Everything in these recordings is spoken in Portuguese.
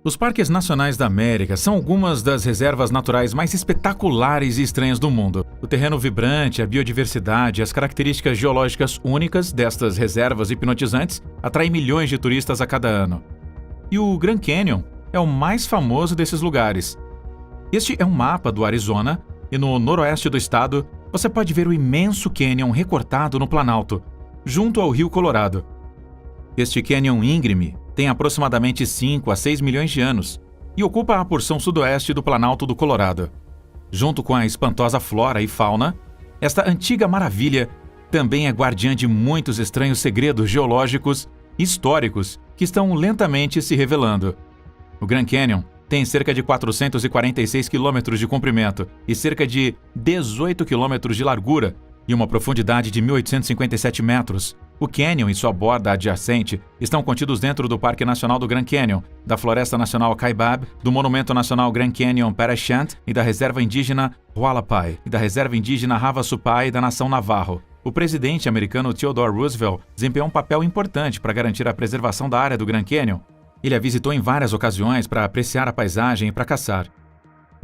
Os Parques Nacionais da América são algumas das reservas naturais mais espetaculares e estranhas do mundo. O terreno vibrante, a biodiversidade e as características geológicas únicas destas reservas hipnotizantes atraem milhões de turistas a cada ano. E o Grand Canyon é o mais famoso desses lugares. Este é um mapa do Arizona e no noroeste do estado você pode ver o imenso cânion recortado no Planalto, junto ao Rio Colorado. Este cânion íngreme tem aproximadamente 5 a 6 milhões de anos e ocupa a porção sudoeste do Planalto do Colorado. Junto com a espantosa flora e fauna, esta antiga maravilha também é guardiã de muitos estranhos segredos geológicos e históricos que estão lentamente se revelando. O Grand Canyon tem cerca de 446 quilômetros de comprimento e cerca de 18 quilômetros de largura e uma profundidade de 1.857 metros. O cânion e sua borda adjacente estão contidos dentro do Parque Nacional do Grand Canyon, da Floresta Nacional Kaibab, do Monumento Nacional Grand Canyon Parashant e da Reserva Indígena Hualapai e da Reserva Indígena Havasupai da Nação Navarro. O presidente americano Theodore Roosevelt desempenhou um papel importante para garantir a preservação da área do Grand Canyon. Ele a visitou em várias ocasiões para apreciar a paisagem e para caçar.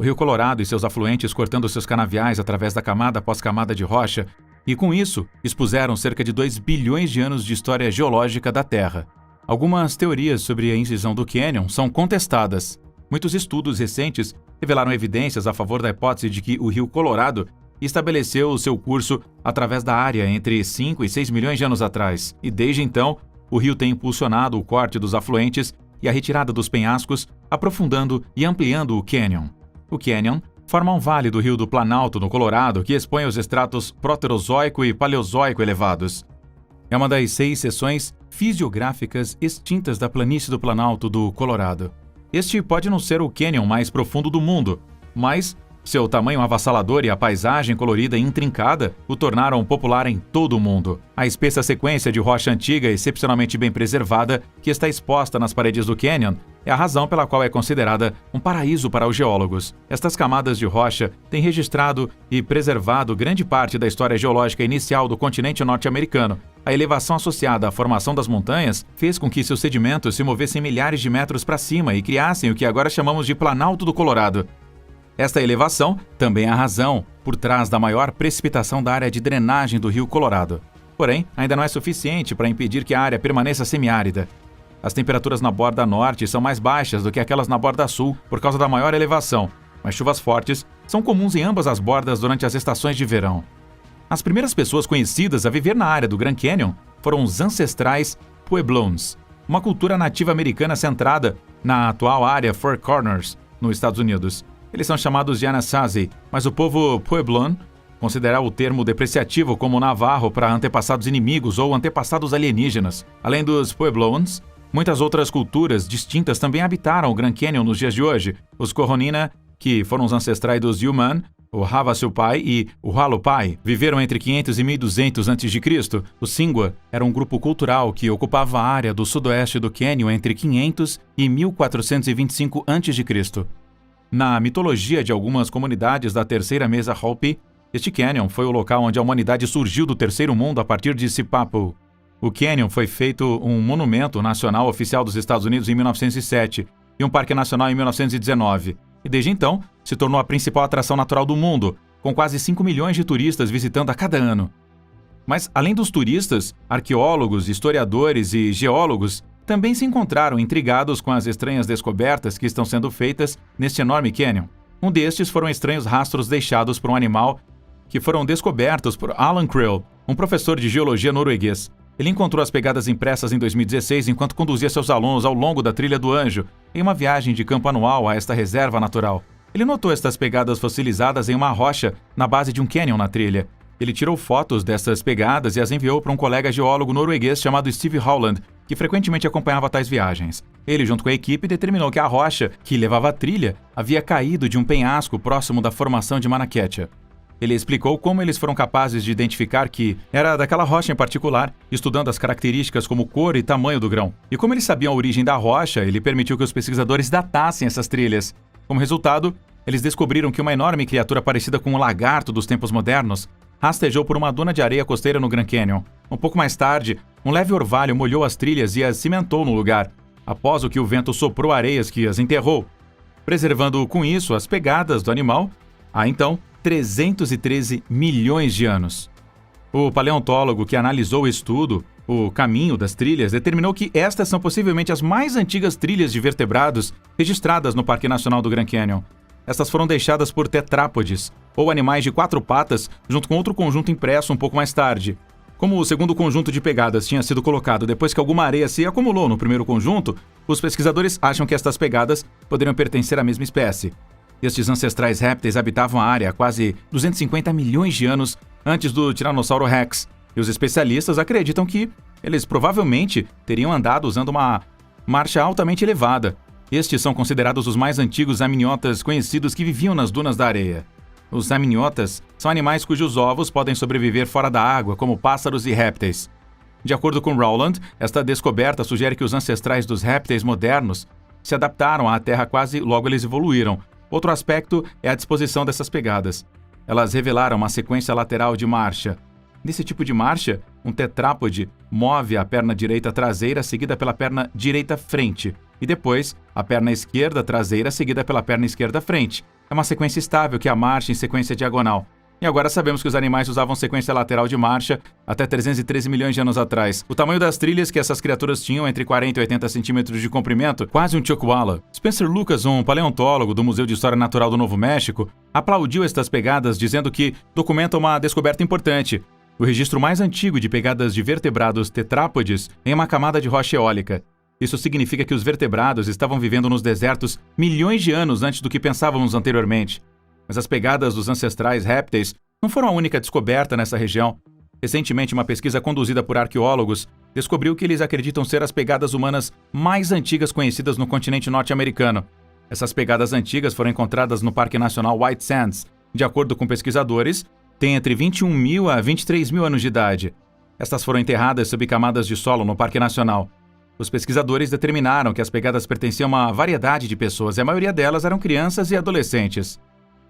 O Rio Colorado e seus afluentes cortando seus canaviais através da camada após camada de rocha, e com isso expuseram cerca de 2 bilhões de anos de história geológica da Terra. Algumas teorias sobre a incisão do cânion são contestadas. Muitos estudos recentes revelaram evidências a favor da hipótese de que o Rio Colorado estabeleceu o seu curso através da área entre 5 e 6 milhões de anos atrás, e desde então o rio tem impulsionado o corte dos afluentes e a retirada dos penhascos, aprofundando e ampliando o cânion. O cânion forma um vale do Rio do Planalto, no Colorado, que expõe os estratos proterozoico e paleozoico elevados. É uma das 6 seções fisiográficas extintas da planície do Planalto do Colorado. Este pode não ser o cânion mais profundo do mundo, mas seu tamanho avassalador e a paisagem colorida e intrincada o tornaram popular em todo o mundo. A espessa sequência de rocha antiga excepcionalmente bem preservada que está exposta nas paredes do cânion é a razão pela qual é considerada um paraíso para os geólogos. Estas camadas de rocha têm registrado e preservado grande parte da história geológica inicial do continente norte-americano. A elevação associada à formação das montanhas fez com que seus sedimentos se movessem milhares de metros para cima e criassem o que agora chamamos de Planalto do Colorado. Esta elevação também é a razão por trás da maior precipitação da área de drenagem do Rio Colorado. Porém, ainda não é suficiente para impedir que a área permaneça semiárida. As temperaturas na borda norte são mais baixas do que aquelas na borda sul por causa da maior elevação, mas chuvas fortes são comuns em ambas as bordas durante as estações de verão. As primeiras pessoas conhecidas a viver na área do Grand Canyon foram os ancestrais Puebloans, uma cultura nativa americana centrada na atual área Four Corners, nos Estados Unidos. Eles são chamados de Anasazi, mas o povo Puebloan considera o termo depreciativo como navarro para antepassados inimigos ou antepassados alienígenas. Além dos Puebloans, muitas outras culturas distintas também habitaram o Grand Canyon nos dias de hoje. Os Coronina, que foram os ancestrais dos Yuman, o Havasupai e o Hualapai, viveram entre 500 e 1200 a.C. O Singwa era um grupo cultural que ocupava a área do sudoeste do Canyon entre 500 e 1425 a.C. Na mitologia de algumas comunidades da terceira mesa Hopi, este cânion foi o local onde a humanidade surgiu do terceiro mundo a partir de Sipapu. O cânion foi feito um monumento nacional oficial dos Estados Unidos em 1907 e um parque nacional em 1919, e desde então se tornou a principal atração natural do mundo, com quase 5 milhões de turistas visitando a cada ano. Mas, além dos turistas, arqueólogos, historiadores e geólogos também se encontraram intrigados com as estranhas descobertas que estão sendo feitas neste enorme cânion. Um destes foram estranhos rastros deixados por um animal que foram descobertos por Alan Krill, um professor de geologia norueguês. Ele encontrou as pegadas impressas em 2016 enquanto conduzia seus alunos ao longo da Trilha do Anjo, em uma viagem de campo anual a esta reserva natural. Ele notou estas pegadas fossilizadas em uma rocha na base de um cânion na trilha. Ele tirou fotos dessas pegadas e as enviou para um colega geólogo norueguês chamado Steve Howland, que frequentemente acompanhava tais viagens. Ele, junto com a equipe, determinou que a rocha que levava a trilha havia caído de um penhasco próximo da formação de Manaquetia. Ele explicou como eles foram capazes de identificar que era daquela rocha em particular, estudando as características como cor e tamanho do grão. E como eles sabiam a origem da rocha, ele permitiu que os pesquisadores datassem essas trilhas. Como resultado, eles descobriram que uma enorme criatura parecida com um lagarto dos tempos modernos rastejou por uma duna de areia costeira no Grand Canyon. Um pouco mais tarde, um leve orvalho molhou as trilhas e as cimentou no lugar. após o que o vento soprou areias que as enterrou, preservando com isso as pegadas do animal há então 313 milhões de anos. O paleontólogo que analisou o estudo, o caminho das trilhas, determinou que estas são possivelmente as mais antigas trilhas de vertebrados registradas no Parque Nacional do Grand Canyon. Estas foram deixadas por tetrápodes, ou animais de 4 patas, junto com outro conjunto impresso um pouco mais tarde. Como o segundo conjunto de pegadas tinha sido colocado depois que alguma areia se acumulou no primeiro conjunto, os pesquisadores acham que estas pegadas poderiam pertencer à mesma espécie. Estes ancestrais répteis habitavam a área há quase 250 milhões de anos antes do Tiranossauro Rex, e os especialistas acreditam que eles provavelmente teriam andado usando uma marcha altamente elevada. Estes são considerados os mais antigos amniotas conhecidos que viviam nas dunas da areia. Os amniotas são animais cujos ovos podem sobreviver fora da água, como pássaros e répteis. De acordo com Rowland, esta descoberta sugere que os ancestrais dos répteis modernos se adaptaram à Terra quase logo eles evoluíram. Outro aspecto é a disposição dessas pegadas. Elas revelaram uma sequência lateral de marcha. Nesse tipo de marcha, um tetrápode move a perna direita traseira seguida pela perna direita frente, e depois a perna esquerda traseira seguida pela perna esquerda frente. É uma sequência estável que é a marcha em sequência diagonal. E agora sabemos que os animais usavam sequência lateral de marcha até 313 milhões de anos atrás. O tamanho das trilhas que essas criaturas tinham entre 40 e 80 centímetros de comprimento, quase um chuckwalla. Spencer Lucas, um paleontólogo do Museu de História Natural do Novo México, aplaudiu estas pegadas dizendo que documentam uma descoberta importante. O registro mais antigo de pegadas de vertebrados tetrápodes em uma camada de rocha eólica. Isso significa que os vertebrados estavam vivendo nos desertos milhões de anos antes do que pensávamos anteriormente. Mas as pegadas dos ancestrais répteis não foram a única descoberta nessa região. Recentemente, uma pesquisa conduzida por arqueólogos descobriu que eles acreditam ser as pegadas humanas mais antigas conhecidas no continente norte-americano. Essas pegadas antigas foram encontradas no Parque Nacional White Sands. De acordo com pesquisadores, têm entre 21 mil a 23 mil anos de idade. Estas foram enterradas sob camadas de solo no Parque Nacional. Os pesquisadores determinaram que as pegadas pertenciam a uma variedade de pessoas e a maioria delas eram crianças e adolescentes.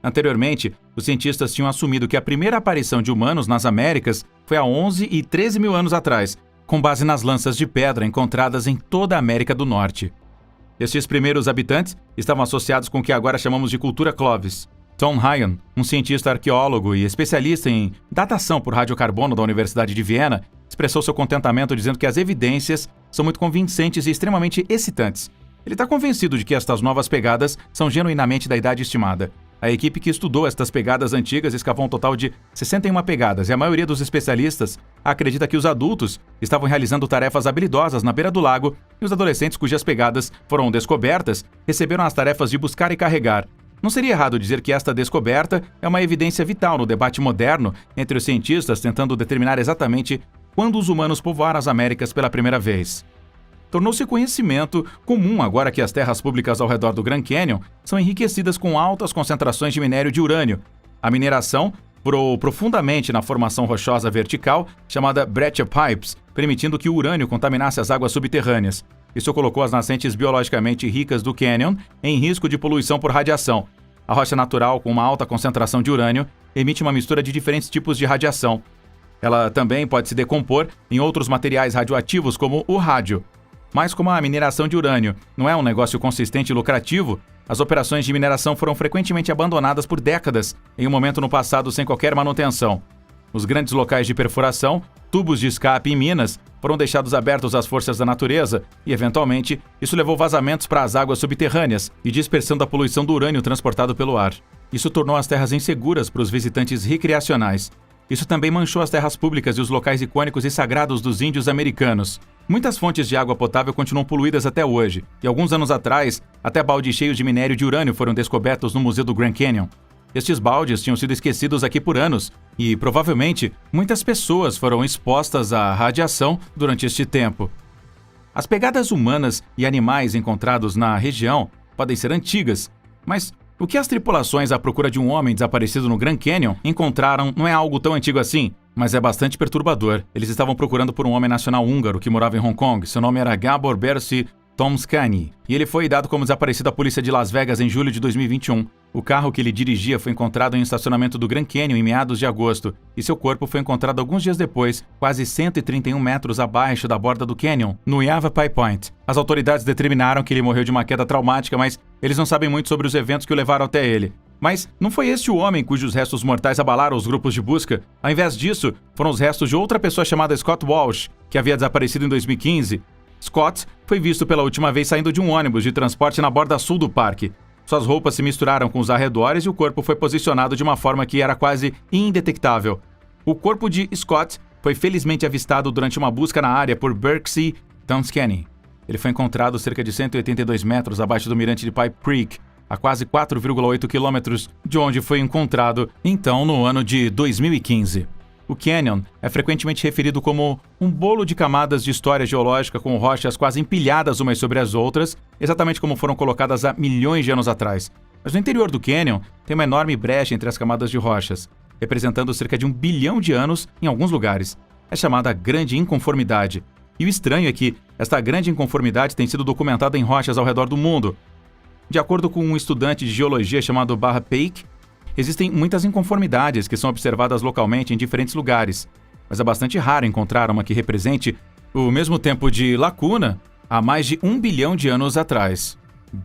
Anteriormente, os cientistas tinham assumido que a primeira aparição de humanos nas Américas foi há 11 e 13 mil anos atrás, com base nas lanças de pedra encontradas em toda a América do Norte. Estes primeiros habitantes estavam associados com o que agora chamamos de cultura Clovis. Tom Ryan, um cientista arqueólogo e especialista em datação por radiocarbono da Universidade de Viena, expressou seu contentamento dizendo que as evidências são muito convincentes e extremamente excitantes. Ele está convencido de que estas novas pegadas são genuinamente da idade estimada. A equipe que estudou estas pegadas antigas escavou um total de 61 pegadas e a maioria dos especialistas acredita que os adultos estavam realizando tarefas habilidosas na beira do lago e os adolescentes cujas pegadas foram descobertas receberam as tarefas de buscar e carregar. Não seria errado dizer que esta descoberta é uma evidência vital no debate moderno entre os cientistas tentando determinar exatamente quando os humanos povoaram as Américas pela primeira vez. Tornou-se conhecimento comum agora que as terras públicas ao redor do Grand Canyon são enriquecidas com altas concentrações de minério de urânio. A mineração furou profundamente na formação rochosa vertical chamada Breccia Pipes, permitindo que o urânio contaminasse as águas subterrâneas. Isso colocou as nascentes biologicamente ricas do Canyon em risco de poluição por radiação. A rocha natural, com uma alta concentração de urânio, emite uma mistura de diferentes tipos de radiação. Ela também pode se decompor em outros materiais radioativos, como o rádio. Mas como a mineração de urânio não é um negócio consistente e lucrativo, as operações de mineração foram frequentemente abandonadas por décadas, em um momento no passado sem qualquer manutenção. Os grandes locais de perfuração, tubos de escape e minas foram deixados abertos às forças da natureza e, eventualmente, isso levou vazamentos para as águas subterrâneas e dispersão da poluição do urânio transportado pelo ar. Isso tornou as terras inseguras para os visitantes recreacionais. Isso também manchou as terras públicas e os locais icônicos e sagrados dos índios americanos. Muitas fontes de água potável continuam poluídas até hoje, e alguns anos atrás, até baldes cheios de minério de urânio foram descobertos no Museu do Grand Canyon. Estes baldes tinham sido esquecidos aqui por anos, e provavelmente muitas pessoas foram expostas à radiação durante este tempo. As pegadas humanas e animais encontrados na região podem ser antigas, mas o que as tripulações à procura de um homem desaparecido no Grand Canyon encontraram não é algo tão antigo assim, mas é bastante perturbador. Eles estavam procurando por um homem nacional húngaro que morava em Hong Kong. Seu nome era Gábor Bersi Tom Scani, e ele foi dado como desaparecido à polícia de Las Vegas em julho de 2021. O carro que ele dirigia foi encontrado em um estacionamento do Grand Canyon em meados de agosto, e seu corpo foi encontrado alguns dias depois, quase 131 metros abaixo da borda do canyon, no Yavapai Point. As autoridades determinaram que ele morreu de uma queda traumática, mas eles não sabem muito sobre os eventos que o levaram até ele. Mas não foi este o homem cujos restos mortais abalaram os grupos de busca? Ao invés disso, foram os restos de outra pessoa chamada Scott Walsh, que havia desaparecido em 2015. Scott foi visto pela última vez saindo de um ônibus de transporte na borda sul do parque. Suas roupas se misturaram com os arredores e o corpo foi posicionado de uma forma que era quase indetectável. O corpo de Scott foi felizmente avistado durante uma busca na área por Birksey Tomskani. Ele foi encontrado cerca de 182 metros abaixo do mirante de Pipe Creek, a quase 4,8 quilômetros de onde foi encontrado, então, no ano de 2015. O Canyon é frequentemente referido como um bolo de camadas de história geológica com rochas quase empilhadas umas sobre as outras, exatamente como foram colocadas há milhões de anos atrás. Mas no interior do Canyon tem uma enorme brecha entre as camadas de rochas, representando cerca de 1 bilhão de anos em alguns lugares. É chamada Grande Inconformidade. E o estranho é que esta grande inconformidade tem sido documentada em rochas ao redor do mundo. De acordo com um estudante de geologia chamado Barra Peik, existem muitas inconformidades que são observadas localmente em diferentes lugares, mas é bastante raro encontrar uma que represente o mesmo tempo de lacuna há mais de 1 bilhão de anos atrás.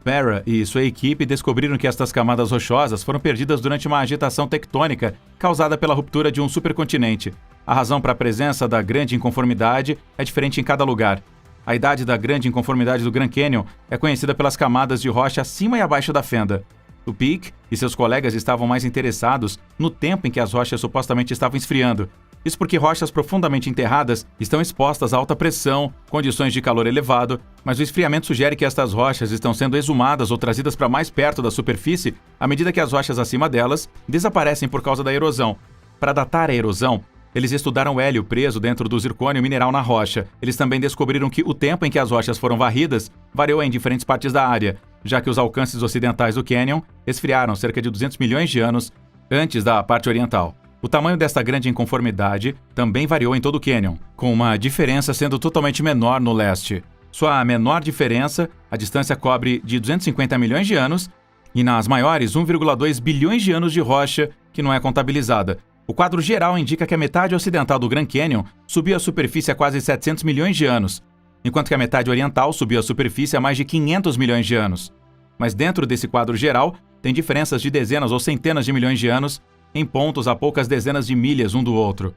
Barra e sua equipe descobriram que estas camadas rochosas foram perdidas durante uma agitação tectônica causada pela ruptura de um supercontinente. A razão para a presença da grande inconformidade é diferente em cada lugar. A idade da grande inconformidade do Grand Canyon é conhecida pelas camadas de rocha acima e abaixo da fenda. O Peak e seus colegas estavam mais interessados no tempo em que as rochas supostamente estavam esfriando. Isso porque rochas profundamente enterradas estão expostas a alta pressão, condições de calor elevado, mas o esfriamento sugere que estas rochas estão sendo exumadas ou trazidas para mais perto da superfície à medida que as rochas acima delas desaparecem por causa da erosão. Para datar a erosão, eles estudaram o hélio preso dentro do zircônio mineral na rocha. Eles também descobriram que o tempo em que as rochas foram varridas variou em diferentes partes da área, já que os alcances ocidentais do Canyon esfriaram cerca de 200 milhões de anos antes da parte oriental. O tamanho desta grande inconformidade também variou em todo o Canyon, com uma diferença sendo totalmente menor no leste. Sua menor diferença, a distância cobre de 250 milhões de anos, e nas maiores 1,2 bilhões de anos de rocha, que não é contabilizada. O quadro geral indica que a metade ocidental do Grand Canyon subiu à superfície há quase 700 milhões de anos, enquanto que a metade oriental subiu à superfície há mais de 500 milhões de anos. Mas dentro desse quadro geral, tem diferenças de dezenas ou centenas de milhões de anos em pontos a poucas dezenas de milhas um do outro.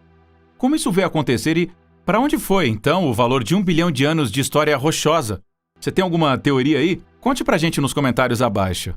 Como isso veio acontecer e para onde foi, então, o valor de 1 bilhão de anos de história rochosa? Você tem alguma teoria aí? Conte pra gente nos comentários abaixo.